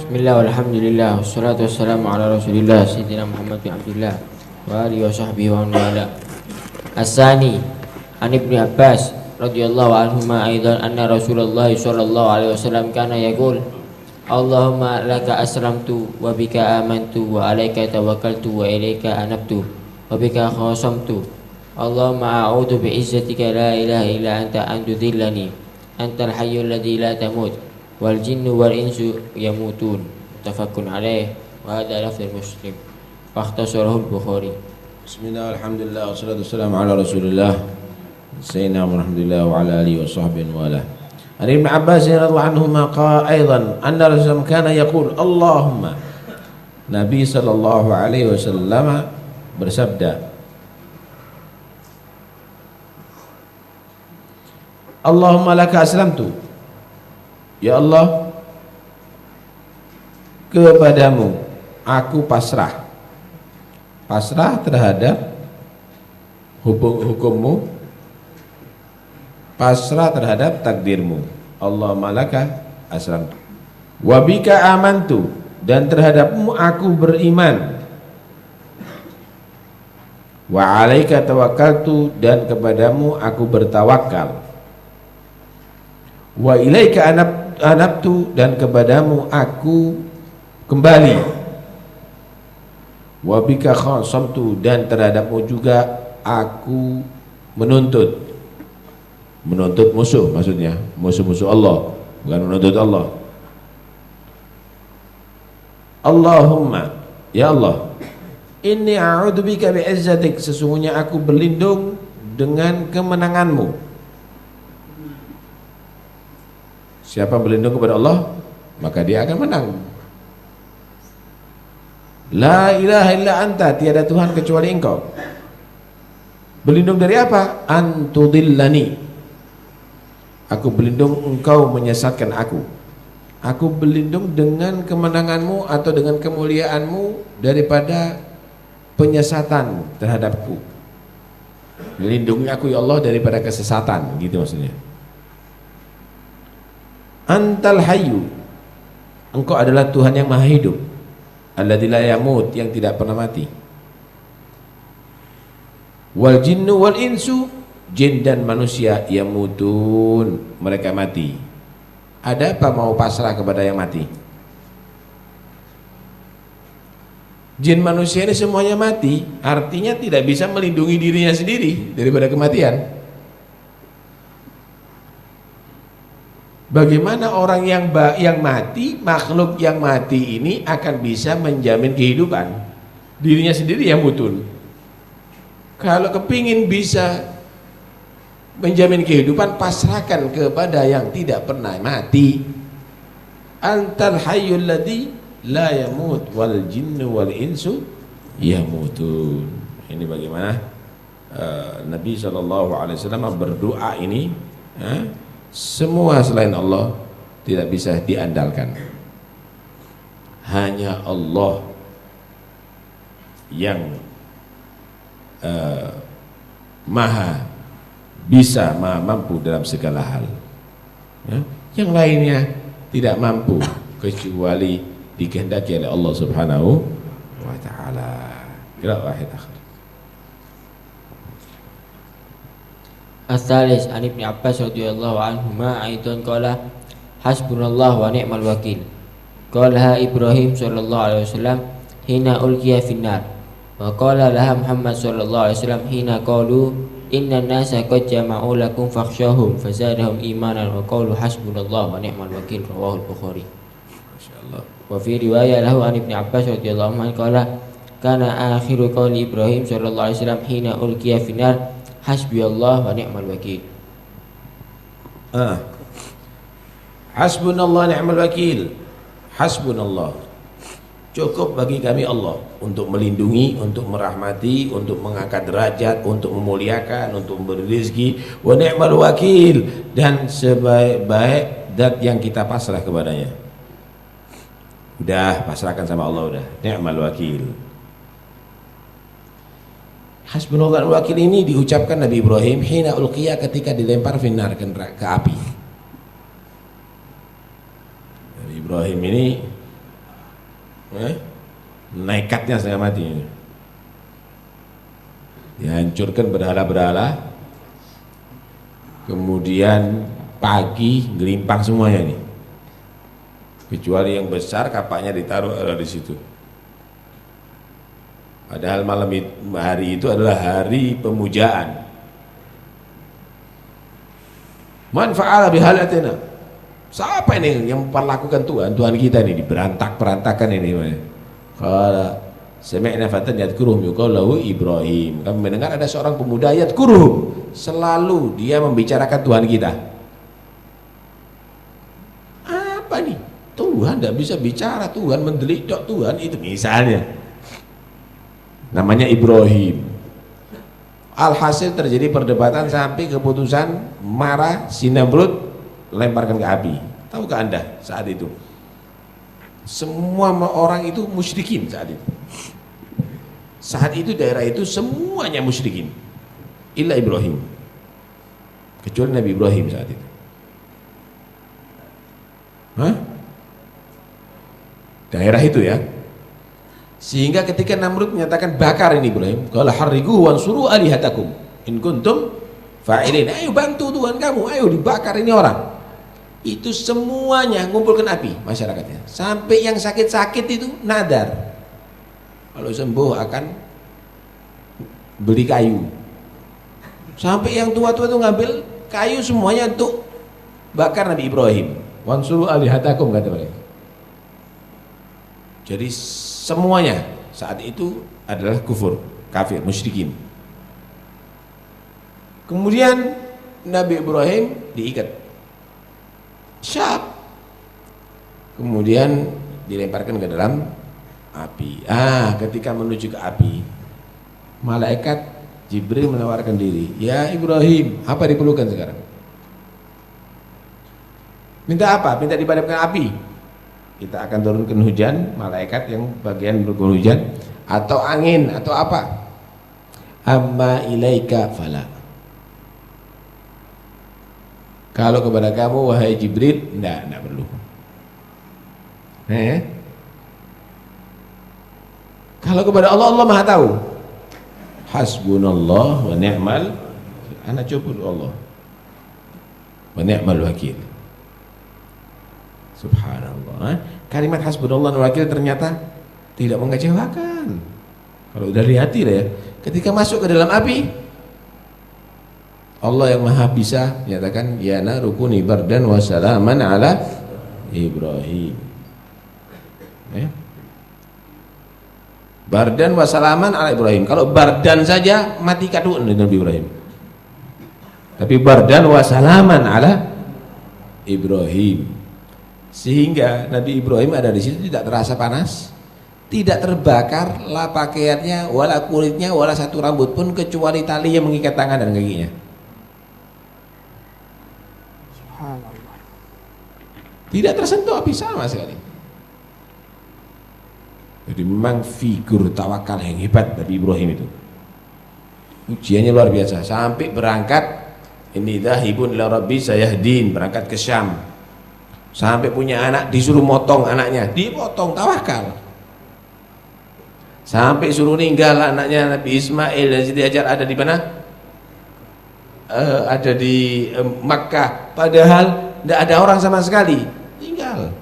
Bismillah walhamdulillah wassalatu wassalamu ala rasulillah sayyidina Muhammad bin Abdullah wa alihi wa sahbihi wa man wala. As-sani an Ibnu Abbas radhiyallahu anhuma aidan anna Rasulullah sallallahu alaihi wasallam kana yaqul Allahumma laka aslamtu wa bika amantu wa alaika tawakkaltu wa ilaika anabtu wa bika khasamtu Allahumma a'udzu bi'izzatika la ilaha illa anta an tudhillani antal hayyul ladzi la tamut wal jinnu wal insu yamutun muttafaqun alaih wa hadha lafzul Muslim wa ikhtasarahu al-Bukhari. Bismillah, alhamdulillah, wassalatu wassalamu ala rasulillah sayyidina Muhammadillah wa ala alihi wa sahbihi wa ala. An Ibnu Abbas radhiyallahu anhuma qala aidan anna Rasulullah kana yaqul Allahumma, Nabi sallallahu alaihi wasallam bersabda, Allahumma laka aslamtu, ya Allah, kepadamu aku pasrah terhadap hukummu, pasrah terhadap takdirmu. Allahumma laka aslamtu wa bika amantu, dan terhadapmu aku beriman, wa alaika tawakkaltu, dan kepadamu aku bertawakal, wa ilaika anabtu, dan kepadamu aku kembali, wa bika khasamtu, dan terhadapmu juga aku menuntut musuh, maksudnya musuh-musuh Allah, bukan menuntut Allah. Allahumma, ya Allah, inni a'udzu bika bi'izzatik, sesungguhnya aku berlindung dengan kemenanganmu. Siapa berlindung kepada Allah, maka dia akan menang. La ilaha illa anta, tiada Tuhan kecuali Engkau. Berlindung dari apa? Antudillani, aku berlindung Engkau menyesatkan aku. Aku berlindung dengan kemenanganmu atau dengan kemuliaanmu daripada penyesatan terhadapku. Lindungi aku ya Allah daripada kesesatan, gitu maksudnya. Antal hayyu, Engkau adalah Tuhan yang maha hidup, alladzi la yamut, yang tidak pernah mati. Wal jinnu wal insu, jin dan manusia yamutun, mereka mati. Ada apa mau pasrah kepada yang mati? Jin manusia ini semuanya mati, artinya tidak bisa melindungi dirinya sendiri daripada kematian. Bagaimana orang yang mati, makhluk yang mati ini akan bisa menjamin kehidupan? Dirinya sendiri yang mutun. Kalau kepingin bisa menjamin kehidupan, pasrahkan kepada yang tidak pernah mati. Antal hayyul ladzi la yamut wal jinnu wal insu yamutun. Ini bagaimana Nabi SAW berdoa ini, semua selain Allah tidak bisa diandalkan. Hanya Allah yang maha bisa, maha mampu dalam segala hal. Yang lainnya tidak mampu kecuali dikehendaki oleh Allah Subhanahu wa ta'ala. Qira wahid akhir. As-salis an Ibnu Abbas radhiyallahu anhuma aidan qala hasbunallahu wa ni'mal wakil. Qala Ibrahim sallallahu alaihi wasallam hina ulqiya finnar, wa qala laha Muhammad sallallahu alaihi wasallam hina qalu inna nasa qad jama'u lakum fakhshawhum fazadahum imanan wa qalu hasbunallahu wa ni'mal wakil. Rawahu al-Bukhari. Masyaallah. Wa fi riwayah lahu an Ibnu Abbas radhiyallahu anhu qala kana akhiru qawli Ibrahim sallallahu alaihi wasallam hina ulqiya finnar hasbiyallah wa ni'mal wakil. Hasbunallah ni'mal wakil. Hasbunallah, cukup bagi kami Allah untuk melindungi, untuk merahmati, untuk mengangkat derajat, untuk memuliakan, untuk memberi rezeki. Wa ni'mal wakil, dan sebaik-baik zat yang kita pasrah kepadanya. Udah pasrahkan sama Allah, udah ni'mal wakil. Hasbunallah wakil ini diucapkan Nabi Ibrahim hina ulqiya, ketika dilempar finnar ke api. Nabi Ibrahim ini Nekatnya setengah mati. Dihancurkan berhala-berhala. Kemudian pagi gelimpang semuanya nih. Kecuali yang besar kapaknya ditaruh ada di situ. Padahal hari itu adalah hari pemujaan. Man fa'ala bihalatina. Siapa ini yang memperlakukan Tuhan kita ini diberantak-berantakan ini. Qala sami'na fatan yadhkuruhum yuqalu lahu Ibrahim. Kami mendengar ada seorang pemuda yadhkuruhum, selalu dia membicarakan Tuhan kita. Apa nih? Tuhan tidak bisa bicara, Tuhan mendelik Tuhan itu misalnya. Namanya Ibrahim. Alhasil terjadi perdebatan sampai keputusan marah si Namrud lemparkan ke api. Tahukah Anda saat itu? Semua orang itu musyrikin saat itu. Saat itu daerah itu semuanya musyrikin. Illa Ibrahim. Kecuali Nabi Ibrahim saat itu. Daerah itu ya. Sehingga ketika Namrud menyatakan bakar ini Ibrahim, qala harriquhu wansuru alihatakum in kuntum fa'ilin. Ayo bantu Tuhan kamu, ayo dibakar ini orang. Itu semuanya ngumpulkan api masyarakatnya. Sampai yang sakit-sakit itu nadar. Kalau sembuh akan beli kayu. Sampai yang tua-tua itu ngambil kayu semuanya untuk bakar Nabi Ibrahim. Wansuru alihatakum kata mereka. Jadi semuanya saat itu adalah kufur, kafir, musyrikin. Kemudian Nabi Ibrahim diikat syab, kemudian dilemparkan ke dalam api. Ketika menuju ke api, malaikat Jibril menawarkan diri. Ya Ibrahim, apa diperlukan sekarang? Minta apa? Minta dipadamkan api. Kita akan turunkan hujan, malaikat yang bagian bergurau hujan, atau angin, atau apa. Amma ilaika fala. Kalau kepada kamu wahai Jibril, enggak perlu. Kalau kepada Allah, Allah Maha tahu. Hasbunallah wa ni'mal, ana cukup Allah. Wa ni'mal wakil. Subhanallah. Kalimat hasbunallah wa wakil ternyata tidak mengecewakan. Kalau udah di hati lah ya. Ketika masuk ke dalam api, Allah yang Maha bisa menyatakan ya narukuni bardan wa salaman ala Ibrahim. Bardan wa salaman ala Ibrahim. Kalau bardan saja mati kadun Nabi Ibrahim. Tapi bardan wa salaman ala Ibrahim. Sehingga Nabi Ibrahim ada di situ tidak terasa panas, tidak terbakar lah pakaiannya, wala kulitnya, wala satu rambut pun kecuali tali yang mengikat tangan dan kakinya. Subhanallah. Tidak tersentuh api sama sekali. Jadi memang figur tawakal yang hebat Nabi Ibrahim itu. Ujiannya luar biasa sampai berangkat ini dhahibun ila rabbi sayahdin, berangkat ke Syam. Sampai punya anak disuruh motong anaknya, dipotong, tawakal. Sampai suruh ninggal anaknya Nabi Ismail dan Siti Hajar ada di mana? Ada di Makkah. Padahal tidak ada orang sama sekali, tinggal.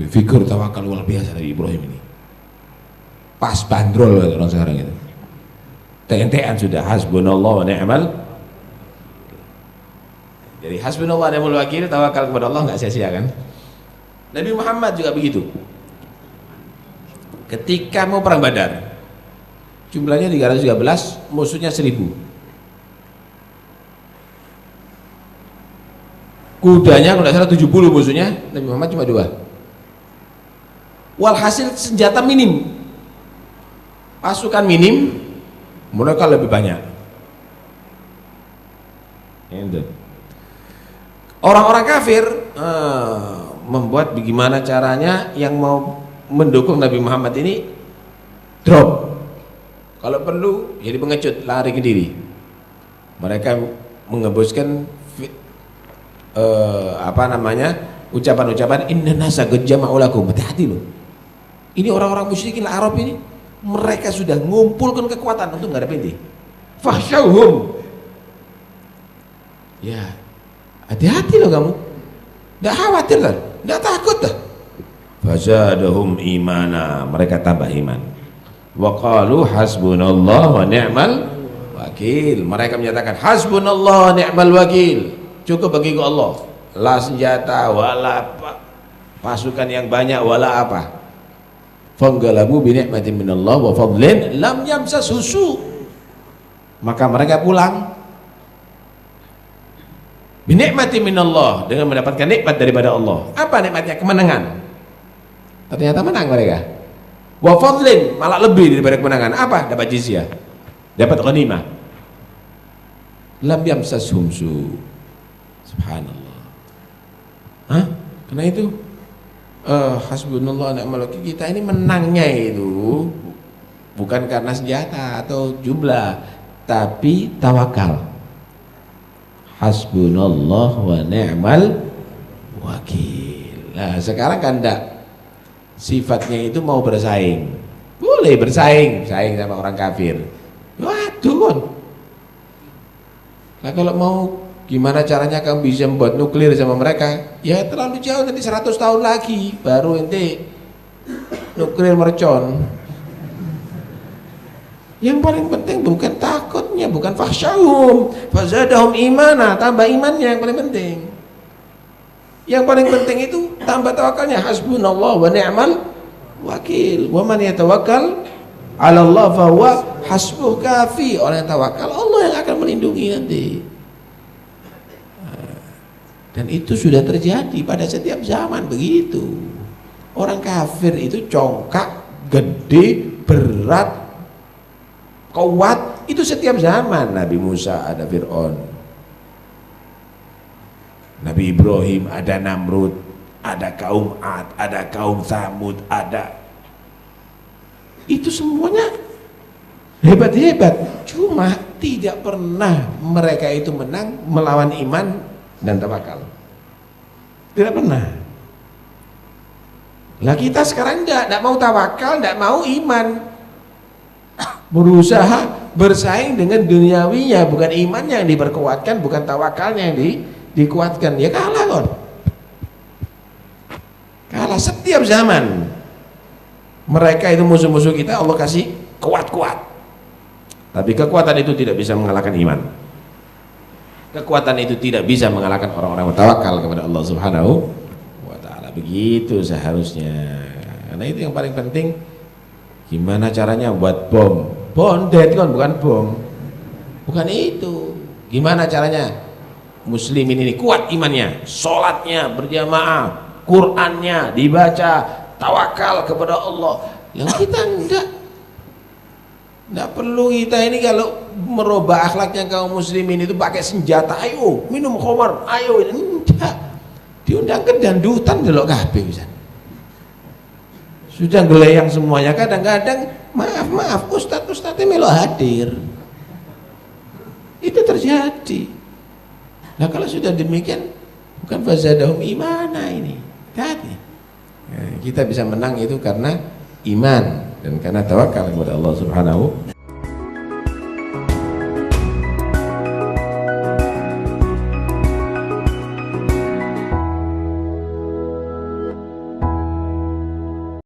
Figur tawakal luar biasa dari Ibrahim ini. Pas bandrol orang sekarang itu. TNT-an sudah hasbunallah wa ni'mal. Jadi hasbunallah wa ni'mal wakil, tawakal kepada Allah enggak sia-sia kan? Nabi Muhammad juga begitu. Ketika mau perang Badar, jumlahnya 313, musuhnya 1000. Kudanya kalau tidak salah 70 musuhnya, Nabi Muhammad cuma 2. Walhasil senjata minim, pasukan minim, mereka lebih banyak. Orang-orang kafir membuat bagaimana caranya yang mau mendukung Nabi Muhammad ini drop. Kalau perlu jadi pengecut, lari ke diri. Mereka mengebuskan ucapan-ucapan inna nasa qad jama'u lakum. Hati-hati loh. Ini orang-orang musyrikin Arab ini, mereka sudah ngumpulkan kekuatan untuk ngadepin dia. Fakhshawhum. Ya, hati-hati loh kamu. Enggak khawatir lah, enggak takut dah. Fazadahum imana, mereka tambah iman. Wa qalu hasbunallah wa ni'mal wakil. Mereka menyatakan hasbunallah wa ni'mal wakil. Cukup bagi Allah. La senjata wala pasukan yang banyak wala apa. Fanggalabu bi ni'matin minallah wa fadlin lam yamsas susu. Maka mereka pulang bi ni'matin minallah, dengan mendapatkan nikmat daripada Allah. Apa nikmatnya? Kemenangan. Ternyata menang mereka. Wa fadlin, malah lebih daripada kemenangan. Apa? Dapat jizyah, dapat ghanimah. Lam yamsashum su. Subhanallah. Hah? Karena itu hasbunallah wa ni'mal wakil, kita ini menangnya itu bukan karena senjata atau jumlah, tapi tawakal. Hasbunallah wa ni'mal wakil. Nah, sekarang kan enggak, sifatnya itu mau bersaing. Boleh bersaing, saing sama orang kafir. Waduh kan. Nah, kalau mau gimana caranya kamu bisa membuat nuklir sama mereka? Ya terlalu jauh, nanti 100 tahun lagi baru ente nuklir mercon. Yang paling penting bukan takutnya, bukan fakhsyahum, fazadahum imana, tambah imannya yang paling penting. Yang paling penting itu tambah tawakalnya, hasbunallah wa ni'mal wakil. Wa man yatawakkal 'ala Allah fa huwa hasbuh kafi. Orang yang tawakal, Allah yang akan melindungi nanti. Dan itu sudah terjadi pada setiap zaman begitu. Orang kafir itu congkak, gede, berat, kuat, itu setiap zaman. Nabi Musa ada Fir'aun, Nabi Ibrahim ada Namrud, ada kaum Ad, ada kaum Tsamud, ada. Itu semuanya hebat-hebat. Cuma tidak pernah mereka itu menang melawan iman dan tawakal. Tidak pernah. Lah kita sekarang enggak mau tawakal, enggak mau iman. Berusaha bersaing dengan duniawinya, bukan imannya yang diperkuatkan, bukan tawakalnya yang dikuatkan. Ya kalah kon. Kalah setiap zaman. Mereka itu musuh-musuh kita, Allah kasih kuat-kuat. Tapi kekuatan itu tidak bisa mengalahkan iman. Kekuatan itu tidak bisa mengalahkan orang-orang bertawakal kepada Allah Subhanahu wa ta'ala. Begitu seharusnya. Karena itu yang paling penting. Gimana caranya buat bom? Bondet kan, bukan bom. Bukan itu. Gimana caranya muslimin ini kuat imannya, sholatnya berjamaah, Qur'annya dibaca, tawakal kepada Allah. Yang kita enggak perlu kita ini kalau merubah akhlaknya kaum muslimin itu pakai senjata. Ayo minum khamar, ayo. Enggak. Diundang ke dandutan delok kabeh pisan. Sudah geleyang semuanya. Kadang-kadang maaf ustadz-ustadznya melo hadir. Itu terjadi. Nah kalau sudah demikian, bukan fazadahum imana ini. Hati. Nah, kita bisa menang itu karena iman dan karena tawakal kepada Allah Subhanahu